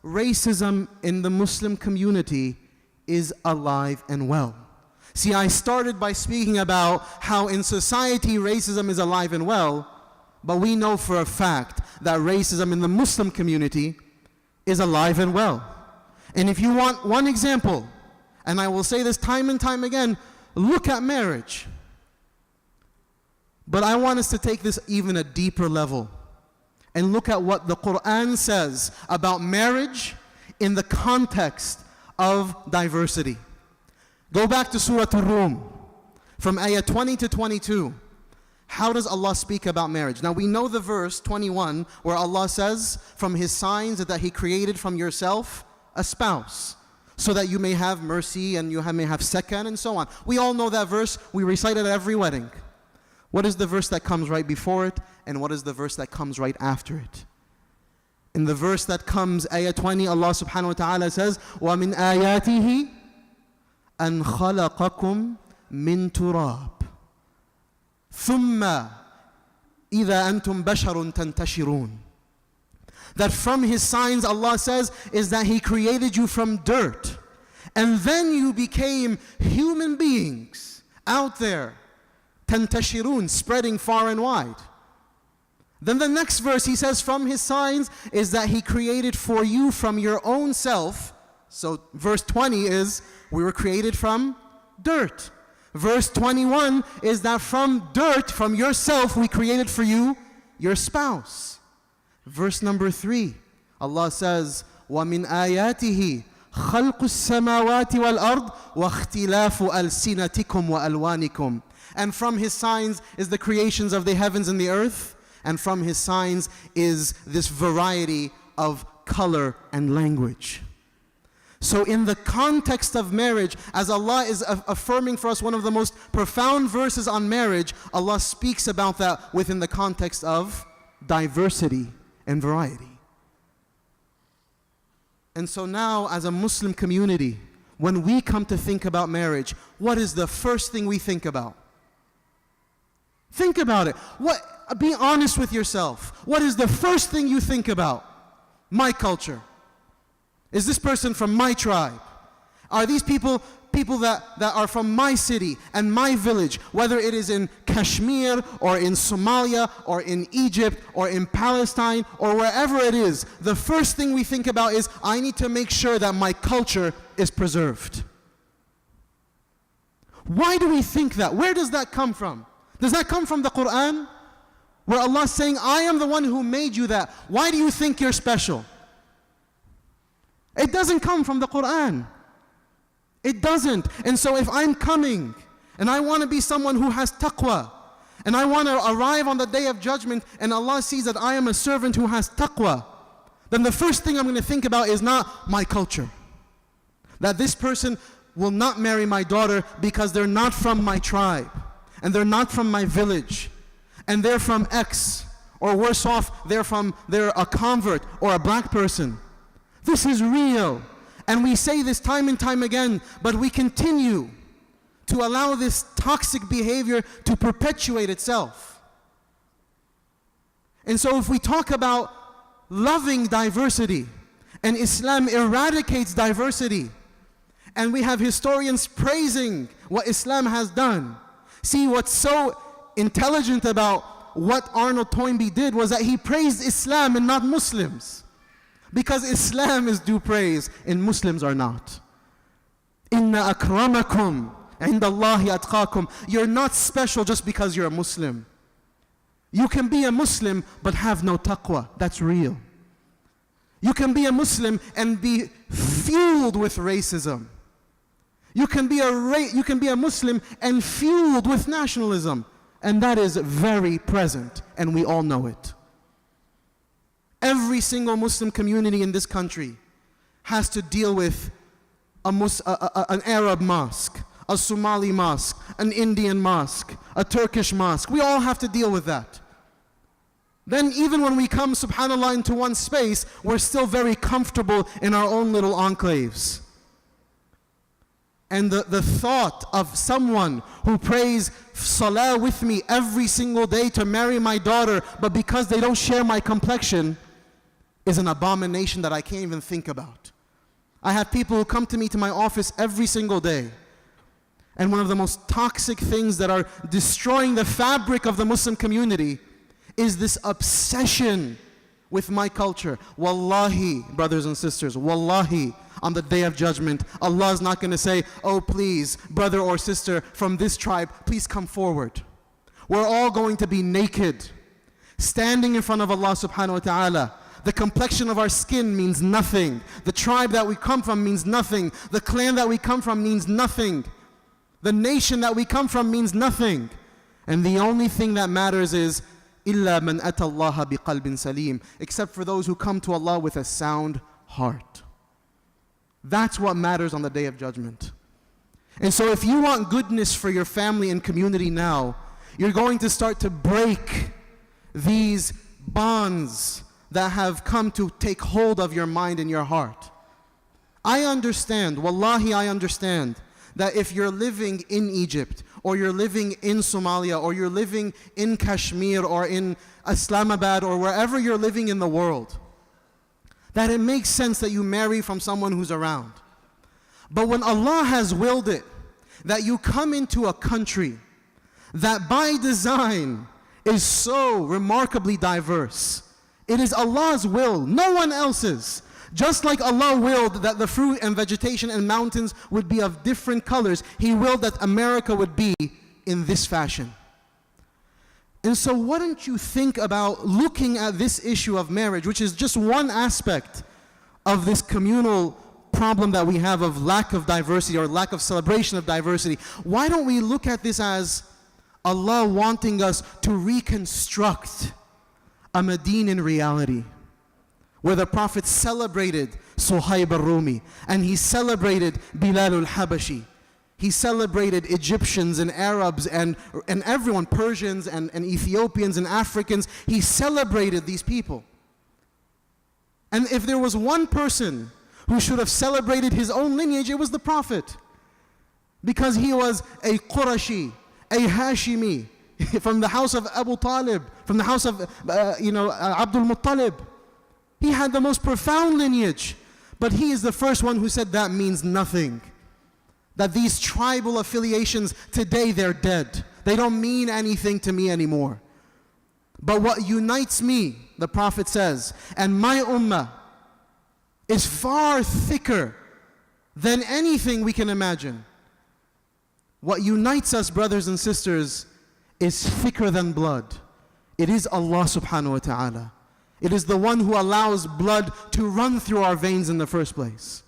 racism in the Muslim community is alive and well. See, I started by speaking about how in society racism is alive and well, but we know for a fact that racism in the Muslim community is alive and well. And if you want one example, and I will say this time and time again, look at marriage. But I want us to take this even a deeper level and look at what the Quran says about marriage in the context of diversity. Go back to Surah Ar-Rum, from ayah 20 to 22. How does Allah speak about marriage? Now we know the verse 21 where Allah says, from His signs that He created from yourself a spouse, so that you may have mercy and you may have sakan and so on. We all know that verse. We recite it at every wedding. What is the verse that comes right before it? And what is the verse that comes right after it? In the verse that comes, ayah 20, Allah subhanahu wa ta'ala says, وَمِنْ آيَاتِهِ أَنْ خَلَقَكُمْ مِنْ تُرَابٍ ثُمَّ إِذَا أَنْتُمْ بَشَرٌ تَنْتَشِرُونَ. That from His signs, Allah says, is that He created you from dirt. And then you became human beings out there. تَنْتَشِرُونَ, spreading far and wide. Then the next verse, He says, from His signs is that He created for you from your own self. So verse 20 is, we were created from dirt. Verse 21 is that from dirt, from yourself, we created for you your spouse. Verse number 3, Allah says, وَمِنْ آيَاتِهِ خَلْقُ السَّمَاوَاتِ وَالْأَرْضِ وَاخْتِلَافُ أَلْسِنَتِكُمْ وَأَلْوَانِكُمْ. And from His signs is the creations of the heavens and the earth, and from His signs is this variety of color and language. So in the context of marriage, as Allah is affirming for us one of the most profound verses on marriage, Allah speaks about that within the context of diversity and variety. And so now, as a Muslim community, when we come to think about marriage, what is the first thing we think about? Think about it. Be honest with yourself. What is the first thing you think about? My culture. Is this person from my tribe? Are these people that are from my city and my village, whether it is in Kashmir or in Somalia or in Egypt or in Palestine or wherever it is, the first thing we think about is, I need to make sure that my culture is preserved. Why do we think that? Where does that come from? Does that come from the Quran? Where Allah is saying, I am the one who made you that. Why do you think you're special? It doesn't come from the Quran. It doesn't. And so if I'm coming and I want to be someone who has taqwa, and I want to arrive on the day of judgment and Allah sees that I am a servant who has taqwa, then the first thing I'm going to think about is not my culture. That this person will not marry my daughter because they're not from my tribe, and they're not from my village, and they're from X, or worse off, they're a convert or a black person. This is real. And we say this time and time again, but we continue to allow this toxic behavior to perpetuate itself. And so if we talk about loving diversity, and Islam eradicates diversity, and we have historians praising what Islam has done. See, what's so intelligent about what Arnold Toynbee did was that he praised Islam and not Muslims. Because Islam is due praise and Muslims are not. Inna akramakum indallahi atqakum. You're not special just because you're a Muslim. You can be a Muslim but have no taqwa. That's real. You can be a Muslim and be fueled with racism. You can be a Muslim and fueled with nationalism. And that is very present, and we all know it. Every single Muslim community in this country has to deal with an Arab mosque, a Somali mosque, an Indian mosque, a Turkish mosque. We all have to deal with that. Then even when we come, subhanAllah, into one space, we're still very comfortable in our own little enclaves. And the thought of someone who prays salah with me every single day to marry my daughter, but because they don't share my complexion, is an abomination that I can't even think about. I have people who come to me to my office every single day. And one of the most toxic things that are destroying the fabric of the Muslim community is this obsession with my culture. Wallahi, brothers and sisters, wallahi, on the Day of Judgment, Allah is not going to say, oh please, brother or sister from this tribe, please come forward. We're all going to be naked, standing in front of Allah subhanahu wa ta'ala. The complexion of our skin means nothing. The tribe that we come from means nothing. The clan that we come from means nothing. The nation that we come from means nothing. And the only thing that matters is إِلَّا مَنْ أَتَى اللَّهَ بِقَلْبٍ سَلِيمٍ, except for those who come to Allah with a sound heart. That's what matters on the Day of Judgment. And so if you want goodness for your family and community now, you're going to start to break these bonds that have come to take hold of your mind and your heart. I understand, wallahi I understand, that if you're living in Egypt, or you're living in Somalia, or you're living in Kashmir, or in Islamabad, or wherever you're living in the world, that it makes sense that you marry from someone who's around. But when Allah has willed it, that you come into a country that by design is so remarkably diverse, it is Allah's will, no one else's. Just like Allah willed that the fruit and vegetation and mountains would be of different colors, He willed that America would be in this fashion. And so why don't you think about looking at this issue of marriage, which is just one aspect of this communal problem that we have of lack of diversity or lack of celebration of diversity. Why don't we look at this as Allah wanting us to reconstruct a Medinan reality, where the Prophet celebrated Suhaib al-Rumi, and he celebrated Bilal al-Habashi. He celebrated Egyptians and Arabs and everyone, Persians and Ethiopians and Africans. He celebrated these people. And if there was one person who should have celebrated his own lineage, it was the Prophet. Because he was a Qurashi, a Hashimi, from the house of Abu Talib, from the house of Abdul Muttalib. He had the most profound lineage, but he is the first one who said that means nothing. That these tribal affiliations, today they're dead. They don't mean anything to me anymore. But what unites me, the Prophet says, and my ummah is far thicker than anything we can imagine. What unites us, brothers and sisters, is thicker than blood. It is Allah subhanahu wa ta'ala. It is the one who allows blood to run through our veins in the first place.